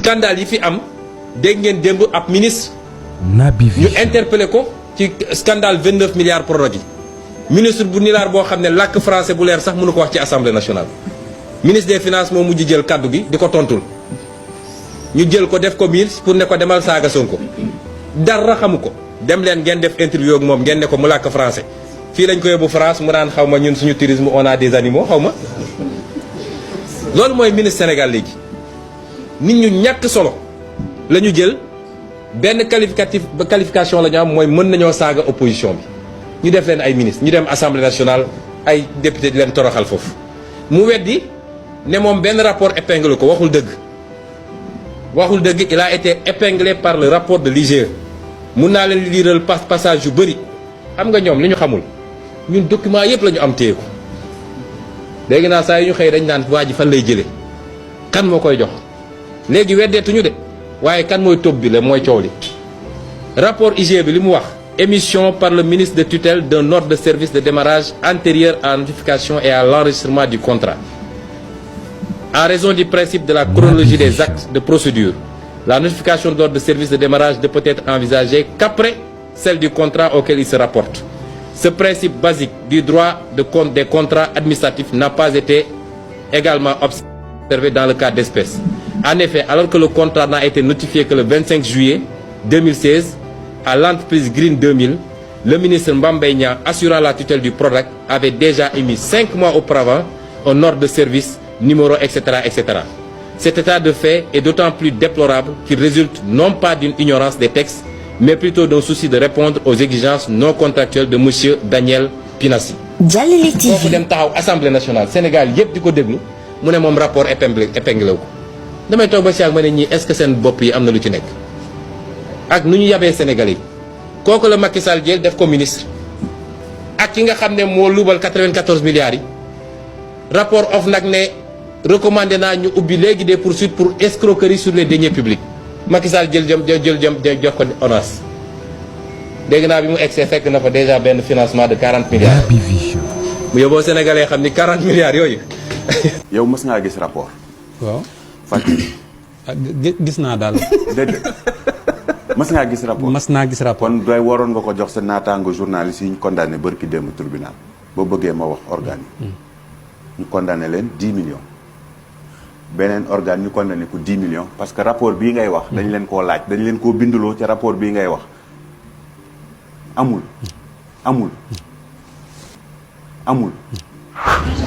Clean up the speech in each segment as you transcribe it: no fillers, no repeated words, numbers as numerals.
scandale yi fi am dégg ngeen démb ab ministre ñu interpellé ko ci scandale 29 milliards prorogé yi ministre bu nilaar boo xam ne làkk français bu leer sax mënu ko wax ci assemblée nationale ministre des finances moo mujj jël kaddu gi di ko tontul ñu jël ko def ko miir pour ne ko demal saaga Sonko dara xamu ko dem leen ngeen def interview ak moom ngeen ne ko mu làkk français fii lañ ko yóbbu France mu naan xaw ma ñun suñu tourisme on a des animaux xaw ma loolu mooy ministre Sénégal léegi nit ñu ñàkk solo la ñu jël benn qualification la ñu am mooy mën nañoo saaga opposition bi ñu def leen ay ministre ñu dem assemblée nationale ay député di leen toroxal foofu mu weddi ne moom benn rapport épinglé ko waxul dëgg il a été épinglé par le rapport de l'IGE mun naa leen liiral passage yu bëri xam nga ñoom li ñu xamul ñun document yëpp la ñu am téye ko léegi naa saa yu ñu xëy dañ naan waa ji fan lay jëlee kan moo koy jox léegi weddeetuñu de waaye kan mooy topp bi la mooy coow li rapport IGE bi li mu wax émission par le ministre de tutelle d'un ordre de service de démarrage antérieur à la notification et à l'enregistrement du contrat. En raison du principe de la chronologie des actes de procédure, la notification de l'ordre de service de démarrage ne peut être envisagée qu'après celle du contrat auquel il se rapporte. Ce principe basique du droit de compte des contrats administratifs n'a pas été également observé dans le cas d'espèce. En effet, alors que le contrat n'a été notifié que le 25 juillet 2016, à l'entreprise Green 2000, le ministre Mame Mbaye Niang, assurant la tutelle du PRODAC, avait déjà émis 5 mois auparavant un ordre de service, numéro, etc., etc. Cet état de fait est d'autant plus déplorable qu'il résulte non pas d'une ignorance des textes, mais plutôt d'un souci de répondre aux exigences non contractuelles de monsieur Daniel Pinassi. Jàllale TV foofu dem taxaw assemblée nationale Sénégal yëpp di ko déglu mu ne moom rapport épinglé ko damay toog ba si ak ma ne ñii est-ce que seen bopp yi am na lu ci nekk ak nu ñu yabee Sénégalais yi kooku la Macky Sall jël def ko ministre ak ki nga xam ne moo luubal 94 milliards yi rapport OFNAC ne recommandé naa ñu ubbi léegi des poursuites pour escroquerie sur les deniers publics Macky Sall jël jox ko ONAS dégg naa bi mu egsee fekk na fa déjà benn financement de 40 milliards mu yóbboo Sénégalais xam ni 40 milliards yooyu. yow mës ngaa gis rapport. waaw Fatick. gis naa daal. déedéet mës ngaa gis rapport. mas naa gis rapport. kon doy waroon nga ko jox sa naataango journaliste yi ñu condamné bërki démb tribunal boo bëggee ma wax organe yi. ñu condamné leen 10 millions. beneen organe ñu condamné ko 10 millions parce que rapport bii ngay wax. dañ leen koo laaj dañ leen koo binduloo ca rapport bii ngay wax. amul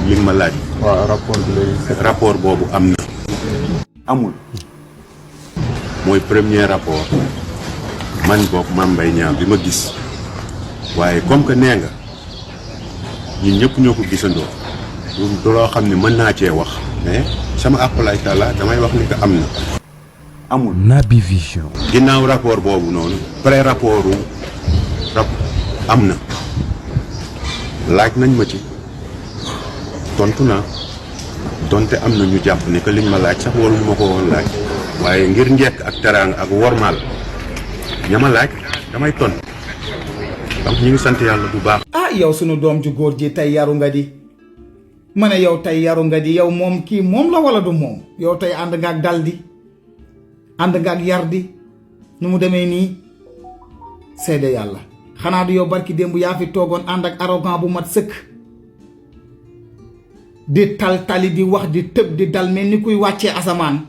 li nga ma laaj. waaw rapport bi lay. rapport boobu am na. amul mooy premier rapport man boog Mame Mbaye Niang bi ma gis waaye comme que nee nga ñun ñëpp ñoo ko gisandoo du loo xam ne mën naa cee wax mais sama àqulaay taala damay wax ni que am na. amul Naby Vision. ginnaaw rapport boobu noonu pré rapportu am na laaj nañ ma ci tontu naa donte am na ñu jàpp ne que liñ ma laaj sax waruñu ma ko woon laaj waaye ngir njekk ak teraanga ak wormaal ña ma laaj damay tontu donc ñu ngi sant yàlla bu baax. ah yow sunu doom ju góor ji tey yaru nga di ma ne yow tey yaru nga di yow moom kii moom la wala du moom yow tey ànd nga ak dal di ànd nga ak yar di nu mu demee nii seede yàlla xanaa du yow barki démb yaa fi toogoon ànd ak arrogant bu mat sëkk di tali di wax di tëb di dal mel ni kuy wàccee asamaan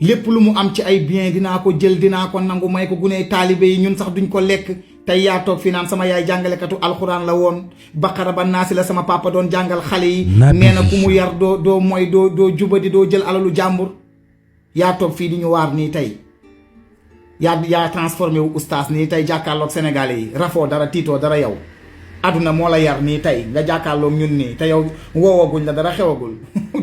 lépp lu mu am ci ay bien dinaa ko jël dinaa ko nangu may ko guney taalibe yi ñun sax duñ ko lekk tey yaa toog fi naan sama yaay jàngalekatu alxuraan la woon baqara ba naasi la sama papa doon jàngal xale yi nee na ku mu yar doo mooy doo jubadi doo jël alalu jàmbur yaa toog fii di ñu waar nii tey yaa transformé wu oustaz nii tey jàkkaarloog sénégalais yi rafoo dara tiitoo dara yow aduna moo la yar nii tey nga jàkkaarloog ñun nii te yow woowaguñ la dara xewagul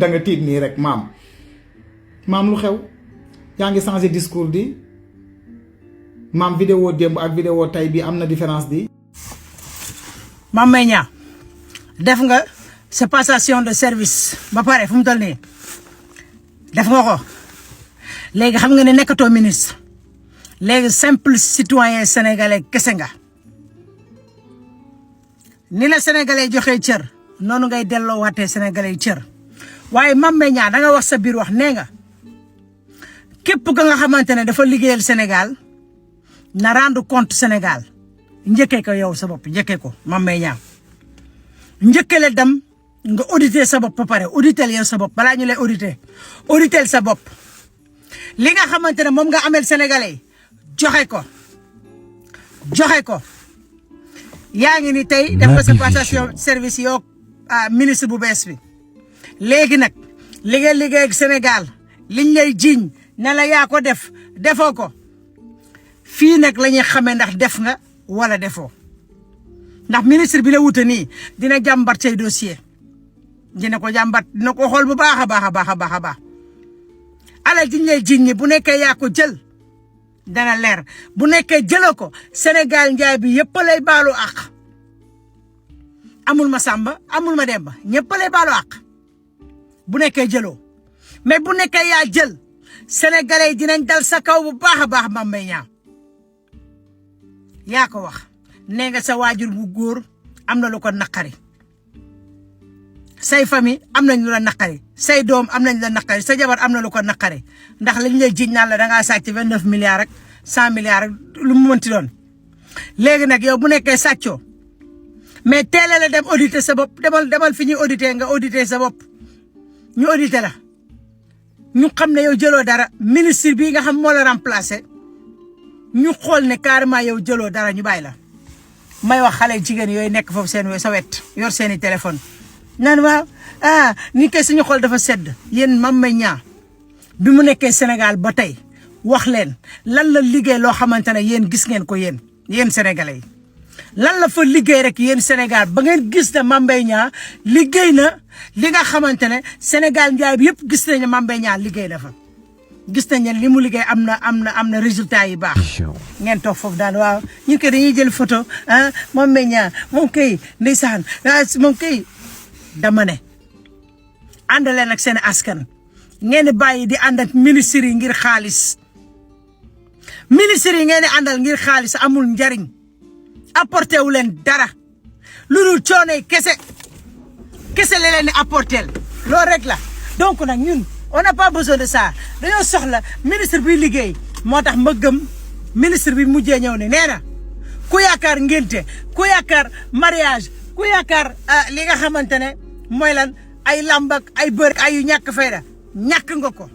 da nga tiit nii rek maam lu xew yaa ngi changé discours di maam vidéo démb ak vidéo tey bi am na différence di Mame Mbaye Niang def nga sa passation de service ba pare fu mu toll nii def nga ko léegi xam nga ne nekkatoo ministre léegi simple citoyen sénégalais kese nga ni la sénégalais joxee cër noonu ngay delloo waatee sénégalais cër waaye Mame Mbaye Niang da nga wax sa biir wax nee nga képp ka nga xamante ne dafa liggéeyal Sénégal na rendre compte Sénégal njëkkee ko yow sa bopp njëkkee ko Mame Mbaye Niang njëkkale dem nga auditer sa bopp ba pare auditel yow sa bopp balaa ñu lay auditel sa bopp li nga xamante ne moom nga amel sénégalais joxe ko yaa ngi ni tey def ko sa passation service yow ministre bu bees bi léegi nag li nga liggéey ak Sénégal liñ lay jiiñ ne la yaa ko defoo ko fii nag la ñuy xamee ndax def nga wala defoo ndax ministre bi la wute nii dina jàmbat say dossier dina ko jàmbat dina ko xool bu baax a baax alal jiñ lay jiiñ ni bu nekkee yaa ko jël dana leer bu nekkee jëloo ko Sénégal njaay bi yëpp lay baalu àq amul ma Samba amul ma Demba ñëpp lay baalu àq bu nekkee jëloo mais bu nekkee yaa jël sénégalais yi dinañ dal sa kaw bu baax a baax Mame Mbaye Niang yaa ko wax nee nga sa waajur bu góor am na lu ko naqari say famille am nañ lu la naqari say doom am nañ la naqari sa jabar am na lu ko naqari ndax lañ lay jiñ naan la dangaa sàcc 29 milliards ak 100 milliards ak lu mu mënti doon léegi nag yow bu nekkee sàccoo mais teele la dem auditer sa bopp demal fi ñuy auditer nga auditer sa bopp ñu auditer la ñu xam ne yow jëloo dara ministre bi nga xam moo la remplacer ñu xool ne carrément yow jëloo dara ñu bàyyi la may wax xale jigéen yooyu nekk foofu seen sa wet yor seeni téléphone naan waaw ni kay suñu xol dafa sedd yéen Mame Mbaye Niang bi mu nekkee Sénégal ba tey wax leen lan la liggéey loo xamante ne yéen gis ngeen ko yéen sénégalais yi lan la fa liggéey rek yéen Sénégal ba ngeen gis ne Mame Mbaye Niang liggéey na li nga xamante ne Sénégal njaay bi yëpp gis nañ ne Mame Mbaye Niang liggéey na fa gis nañ ne li mu liggéey am na résultat yi baax ngeen toog foofu daan waaw ñun kay dañuy jël photo Mame Mbaye Niang moom kay ndeysaan moom kay dama ne ànd leen ak seen askan ngeen bàyyi di ànd ak ministres yi ngir xaalis ministres yi ngeen di àndal ngir xaalis amul njariñ apporté wu leen dara lu dul coono kese la leen di apporté loolu rek la donc nag ñun on n'a pas besoin de ça dañoo soxla ministre bi liggéey moo tax ma gëm ministre bi mujjee ñëw ne nee na ku yaakaar ngénte ku yaakaar mariage ku yaakaar li nga xamante ne mooy lan ay lamb ak ay bër ay yu ñàkk fayda ñàkk nga ko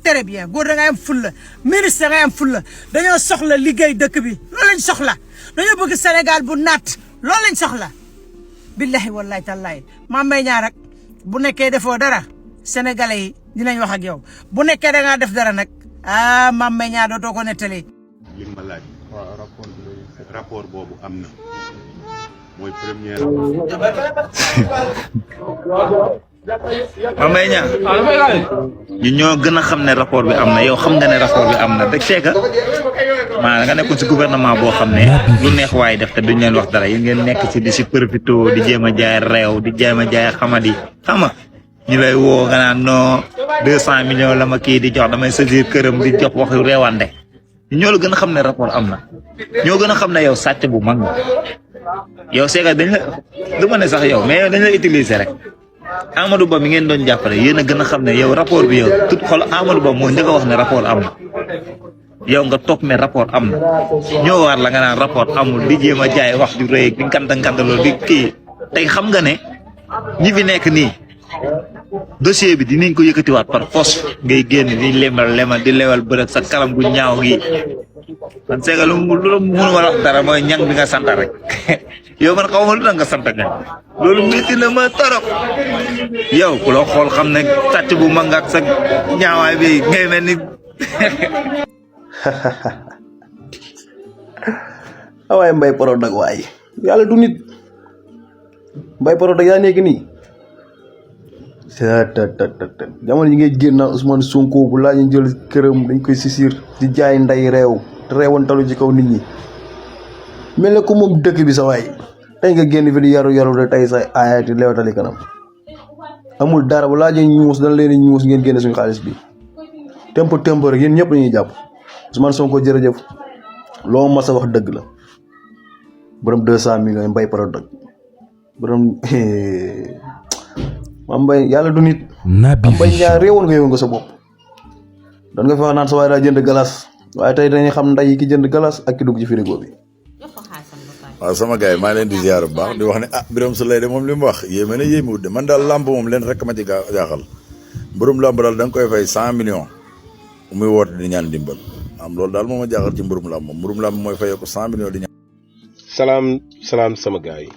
très bien góor da ngay am fulla ministre da ngay am fulla dañoo soxla liggéey dëkk bi loolu lañ soxla dañoo bëgg Sénégal bu naat loolu lañ soxla billahi wallahi tallahi Mame Mbaye Niang rek bu nekkee defoo dara sénégalais yi dinañ wax ak yow bu nekkee da ngaa def dara nag Mame Mbaye Niang dootoo ko nettali li ma laaj rapport boobu am na mooy premier Mame Mbaye Niang ñu ñoo gën a xam ne rapport bi am na yow xam nga ne rapport bi am na rek c'est que maa nga nekkoon si gouvernement boo xam ne lu neex waaye def te duñ leen wax dara yéen ngeen nekk si di si profito di jéem a jaay réew di jéem a jaay xamadi xam nga ñu lay woo nga naan non 200 millions la ma kii di jox damay saisir këram di jox waxu réewande ñoo la gën a xam ne rapport am na ñoo gën a xam ne yow sàcc bu mag nga yow c'est que dañ la du ma ne sax yow mais yow dañ la utiliser rek Amadou Ba mi ngeen doon jàppale yéen a gën a xam ne yow rapport bi yow tout xol Amadou Ba moo njëkk a wax ne rapport am na yow nga toog ne rapport am na ñoo waar la nga naan rapport amul di jéem a jaay wax di rëy di ngandaloo di kii tey xam nga ne ñi fi nekk nii dossier bi dinañ ko yëkkatiwaat par force ngay génn di lemal di lewal bërëg sa kalam gu ñaaw gi man c'est que lu mënu ma wax dara mooy ñang bi nga sant rek yow man xaw ma lu tax nga sant ñang loolu métti na ma torop yow ku la xool xam ne sàcc bu mag ak sa ñaawaay bi ngay mel ni waaye Mbaye Prodac waay yàlla du nit Mbaye Prodac yaa nekk nii jamono yi ngay génn naan Ousmane Sonko bu laa ñu jël këram dañ koy sisir di jaay nday réew réewantalu ci kaw nit ñi mel ne ko moom dëkk bi sa waay tey nga génn fi di yaru de tey sa aayati leewatali kanam amul dara bu laajee ñuus dana leen ñuus ngeen génne suñu xaalis bi temp rek yéen ñëpp dañuy jàpp Ousmane Sonko jërëjëf loo mas a wax dëgg la borom 200 millions Mbaye Prodac borom Mame Mbaye yàlla du nit Mame Mbaye ñaar réewoon nga sa bopp doon nga fi wax naan sa waay daa jënd galas waaye tey dañuy xam nday ki jënd galas ak ki dugg ci frigo bi. waaw sama gars yi maa leen di ziar bu baax di wax ne Birame Souleye de moom li mu wax yéeme na yéemewut de man daal làmb moom leen rek ma ci jaaxal mbërum làmb daal da nga koy fay 100 millions muy woote di ñaan dimbal am loolu daal moo ma jaaxal ci mbërum làmb moom mbërum làmb mooy fayee ko 100 millions di ñaan. salaam sama gars yi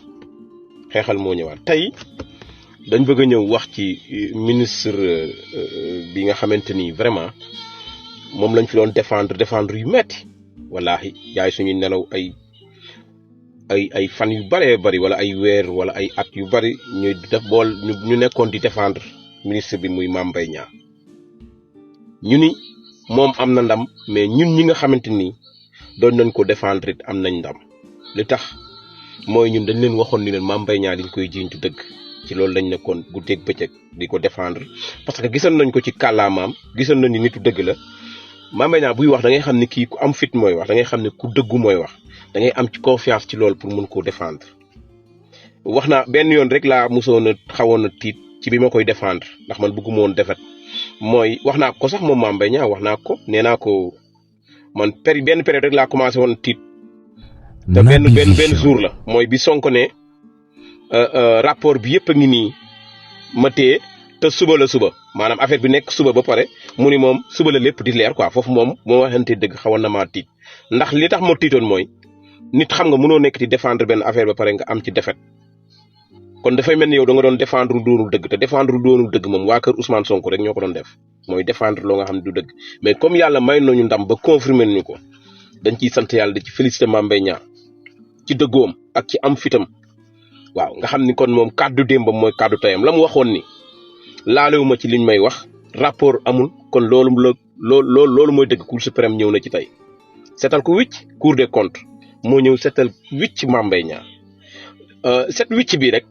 xeexal moo ñëwaat tey dañ bëgg a ñëw wax ci ministre bi nga xamante ni vraiment moom lañ fi doon défendre yu metti wallaahi yaay suñuy nelaw ay fan yu bëree bëri wala ay weer wala ay at yu bëri ñuy def ñu nekkoon di défendre ministre bi muy Mame Mbaye Niang ñu ni moom am na ndam mais ñun ñi nga xamante ni doon nañ ko défendre it am nañ ndam li tax mooy ñun dañ leen waxoon ni leen Mame Mbaye Niang liñ koy jiiñtu dëgg ci loolu lañ nekkoon guddeeg bëccëg di ko défendre parce que gisoon nañ ko ci kàllaamaam gisoon nañ ni nitu dëgg la Mame Mbaye Niang buy wax da ngay xam ne kii ku am fit mooy wax da ngay xam ne ku dëggu mooy wax da ngay am ci confiance ci loolu pour mun koo défendre wax naa benn yoon rek laa mosoon a xawoon a tiit ci bi ma koy défendre ndax man bëgguma woon defet mooy wax naa ko sax moom Mame Mbaye Niang wax naa ko nee naa ko man benn période rek laa commencé woon tiit te benn jour la mooy bi Sonko ne rapport bi yëpp a ngi nii ma téye te suba la suba maanaam affaire bi nekk suba ba pare mu ni moom suba la lépp di leer quoi foofu moom moo waxante dëgg xawoon na maa tiit ndax li tax ma tiitoon mooy nit xam nga mënoo nekk di défendre benn affaire ba pare nga am ci défaite kon dafay mel ni yow da nga doon défendre doonul dëgg te défendre doonul dëgg moom waa kër Ousmane Sonko rek ñoo ko doon def mooy défendre loo nga xam ne du dëgg mais comme yàlla may nañu ndam ba confirmer nañu ko dañ ciy sant yàlla di ci féliciter Mame Mbaye Niang ci dëggoom ak ci am fitam waaw nga xam ni kon moom kàddu démbam mooy kàddu tayam la mu waxoon ni laalewuma ci liñ may wax rapport amul kon loolu mooy dëgg Cour suprême ñëw na ci tey setal ko wicc Cour des comptes moo ñëw setal wicc Mame Mbaye Niang set wicc bi rek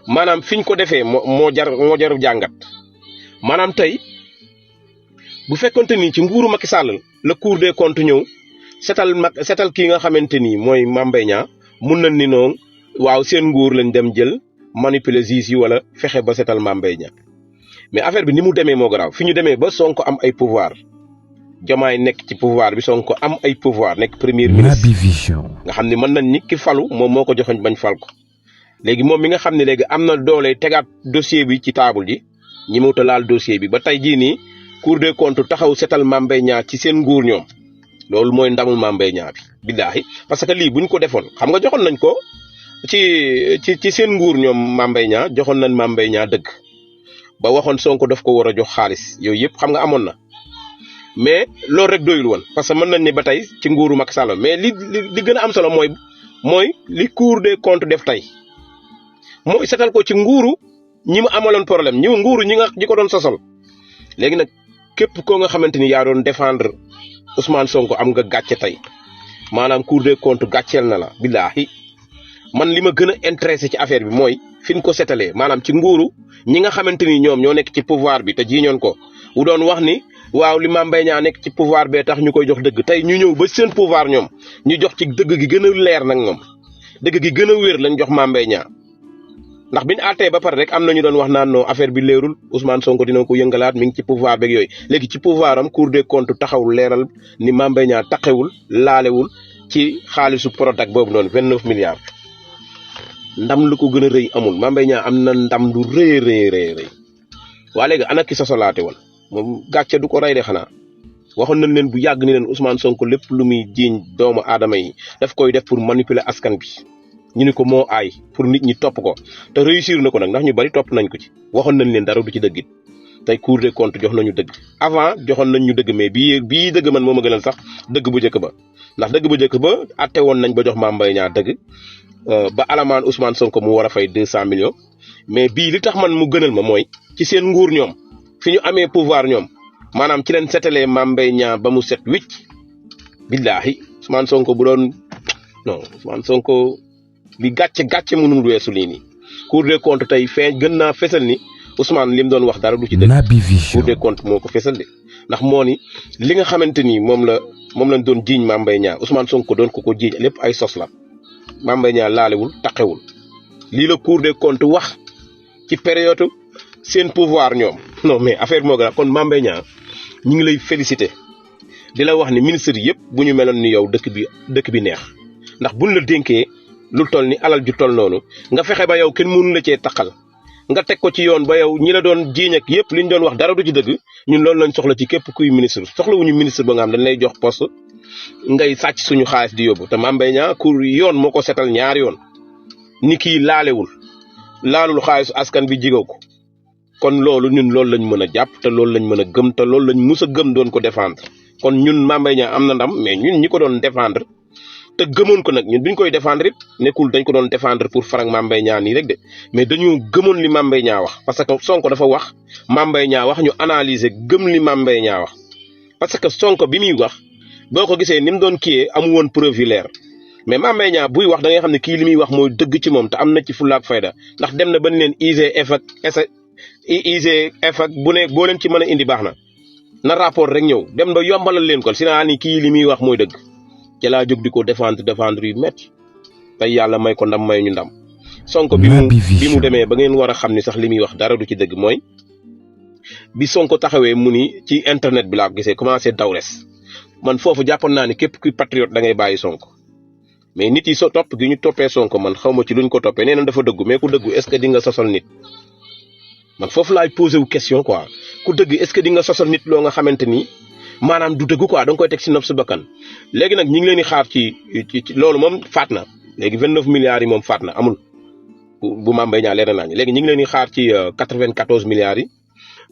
maanaam fiñ ko defee moo jar jàngat maanaam tey bu fekkonte ni ci nguuru Macky Sall la Cour des comptes ñëw setal kii nga xamante ni mooy Mame Mbaye Niang mun na ni noonu waaw seen nguur lañ dem jël manipuler juge yi wala fexe ba setal Mame Mbaye Niang mais affaire bi ni mu demee moo garaaw fi ñu demee ba Sonko am ay pouvoir Diomaye nekk ci pouvoir bi Sonko am ay pouvoir nekk premier ministre nga xam ne mën nañ ni ki falu moom moo ko joxoñ bañ fal ko léegi moom mi nga xam ne léegi am na doole tegaat dossier bi ci table ji ñi mu ta laal dossier bi ba tey jii nii Cour des comptes taxaw setal Mame Mbaye Niang ci seen nguur ñoom loolu mooy ndamul Mame Mbaye Niang bi billaahi parce que lii buñ ko defoon xam nga joxoon nañ ko ci seen nguur ñoom Mame Mbaye Niang joxoon nañ Mame Mbaye Niang dëgg ba waxoon Sonko daf ko war a jox xaalis yooyu yëpp xam nga amoon na mais loolu rek doyul woon parce que mën nañ ne ba tey ci nguuru Macky Sall mais li gën a am solo mooy li Cour des comptes def tey mooy setal ko ci nguuru ñi mu amaloon problème nguuru ñi ko doon sosal léegi nag képp koo nga xamante ni yaa doon défendre Ousmane Sonko am nga gàcce tey maanaam Cour des comptes gàcceel na la billaahi man li ma gën a intéressé ci affaire bi mooy fi ñu ko setalee maanaam ci nguuru ñi nga xamante ni ñoom ñoo nekk ci pouvoir bi te jiiñoon ko wu doon wax ni waaw li Mame Mbaye Niang nekk ci pouvoir bee tax ñu koy jox dëgg tey ñu ñëw ba seen pouvoir ñoom ñu jox ci dëgg gi gën a leer nag ñoom dëgg gi gën a wér lañ jox Mame Mbaye Niang ndax biñu àttee ba pare rek am na ñu doon wax naan non affaire bi leerul Ousmane Sonko dina ko yëngalaat mi ngi ci pouvoir beeg yooyu léegi ci pouvoir am Cour des comptes taxaw leeral ni Mame Mbaye Niang taqewul laalewul ci xaalisu Prodac boobu noonu 29 milliards ndam lu ko gën a rëy amul Mame Mbaye Niang am na ndam lu rëy waa léegi ana ki sosolaate woon moom gàcce du ko rey de xanaa waxoon nañ leen bu yàgg ni leen Ousmane Sonko lépp lu muy jiiñ doomu aadama yi daf koy def pour manipuler askan bi ñu ni ko moo aay pour nit ñi topp ko te réussir na ko nag ndax ñu bari topp nañ ko ci waxoon nañ leen dara du ci dëggit tey Cour des comptes jox nañu dëgg avant joxoon nañ ñu dëgg mais bii dëgg man moo ma gënal sax dëgg bu njëkk ba ndax dëgg bu njëkk ba atte woon nañ ba jox Mame Mbaye Niang dëgg ba alamaan Ousmane Sonko mu war a fay 200 millions mais bii li tax man mu gënal ma mooy ci seen nguur ñoom fi ñu amee pouvoir ñoom maanaam ci leen setalee Mame Mbaye Niang ba mu set wicc billaahi Ousmane Sonko bu doon non Ousmane Sonko li gàcce mënul weesu lii nii Cour des comptes tey gën naa fesal ni Ousmane li mu doon wax dara du ci dëgg Cour des comptes moo ko fesal de ndax moo ni li nga xamante ni moom lañ doon jiiñ Mame Mbaye Niang Ousmane Sonko doon ko jiiñ lépp ay sos la Mame Mbaye Niang laalewul taqewul lii la Cour des comptes wax ci période seen pouvoir ñoom non mais affaire moo gën kon Mame Mbaye Niang ñu ngi lay féliciter di la wax ni ministre yëpp bu ñu meloon ni yow dëkk bi neex ndax buñ la dénkee lu toll ni alal ju toll noonu nga fexe ba yow kenn mënu la cee taqal nga teg ko ci yoon ba yow ñi la doon jiiñ ak yëpp li ñu doon wax dara du ci dëgg ñun loolu lañ soxla ci képp kuy ministre soxlawuñu ministre ba nga xam dañ lay jox poste ngay sàcc suñu xaalis di yóbbu te Mame Mbaye Niang ku yoon moo ko setal ñaari yoon ni kii laalul xaalisu askan bi jigaw ko kon loolu ñun loolu lañ mën a jàpp te loolu lañ mën a gëm te loolu lañ mus a gëm doon ko défendre kon ñun Mame Mbaye Niang am na ndam mais ñun ñi ko doon défendre te gëmoon ko nag ñun biñ koy défendre it nekkul dañ ko doon défendre pour farak Mame Mbaye Niang nii rek de mais dañoo gëmoon li Mame Mbaye Niang wax parce que Sonko dafa wax Mame Mbaye Niang wax ñu analyser gëm li Mame Mbaye Niang wax parce que Sonko bi muy wax boo ko gisee ni mu doon kiyee amu woon preuve yu leer mais Mame Mbaye Niang buy wax da ngay xam ne kii li muy wax mooy dëgg ci moom te am na ci fulla ak fayda ndax dem na ba ni leen IGF ak bu ne boo leen ci mën a indi baax na rapport rek ñëw dem ba yombalal leen ko si naa ni kii li muy wax mooy dëgg ci laa jóg di ko défendre yu métti tey yàlla may ko ndam may ñu ndam Sonko bi mu demee ba ngeen war a xam ni sax li muy wax dara du ci dëgg mooy bi Sonko taxawee mu ni ci internet bi laa ko gisee commencé daw res man foofu jàppoon naa ni képp kuy patriote da ngay bàyyi Sonko mais nit yi topp gi ñu toppee Sonko man xaw ma ci luñ ko toppee nee na dafa dëggu mais ku dëggu est-ce que di nga sosal nit man foofu laay posé wu question quoi ku dëgg est-ce que di nga sosal nit loo nga xamante ni maanaam du dëgg quoi da nga koy teg si nopp su bakkan léegi nag ñi ngi leen di xaar ci loolu moom faat na léegi 29 milliards yi moom faat na amul bu Mame Mbaye Niang leer na léegi ñi ngi leen di xaar ci 94 milliards yi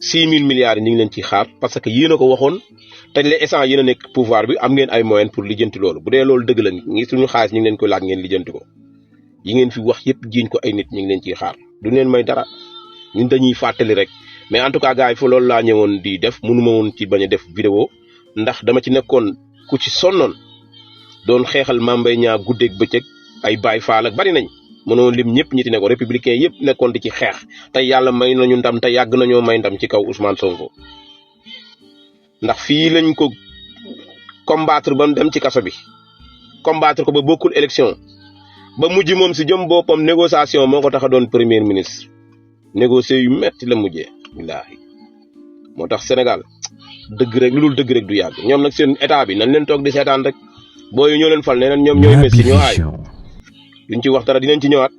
6000 milliards yi ñi ngi leen ciy xaar parce que yéen a ko waxoon te les essence yéen a nekk pouvoir bi am ngeen ay moyens pour lijjanti loolu bu dee loolu dëgg la ngi suñu xaalis ñi ngi leen koy laaj ngeen lijjanti ko yi ngeen fi wax yëpp jiiñ ko ay nit ñi ngi leen ciy xaar du leen may dara ñun dañuy fàttali rek mais en tout cas gars yi fa loolu laa ñëwoon di def mënuma woon ci bañ a def vidéo ndax dama ci nekkoon ku ci sonnoon doon xeexal Mame Mbaye Niang guddeeg bëccëg ay Baye Fall ak bari nañ mënoo lim ñëpp ñi ti nekkoon républicain yëpp nekkoon di ci xeex te yàlla may nañu ndam te yàgg nañoo may ndam ci kaw Ousmane Sonko ndax fii lañ ko combattre ba mu dem ci kaso bi combattre ko ba bokkul élection ba mujj moom si jëm boppam négociation moo ko tax a doon premier ministre négocier yu metti la mujjee billaahi moo tax Sénégal dëgg rek lu dul dëgg rek du yàgg ñoom nag seen état bi nañ leen toog di seetaan rek booyu ñoo leen fal nee nañ ñoom ñooy messi ñoo aay duñ ci wax dara dinañ ci ñëwaat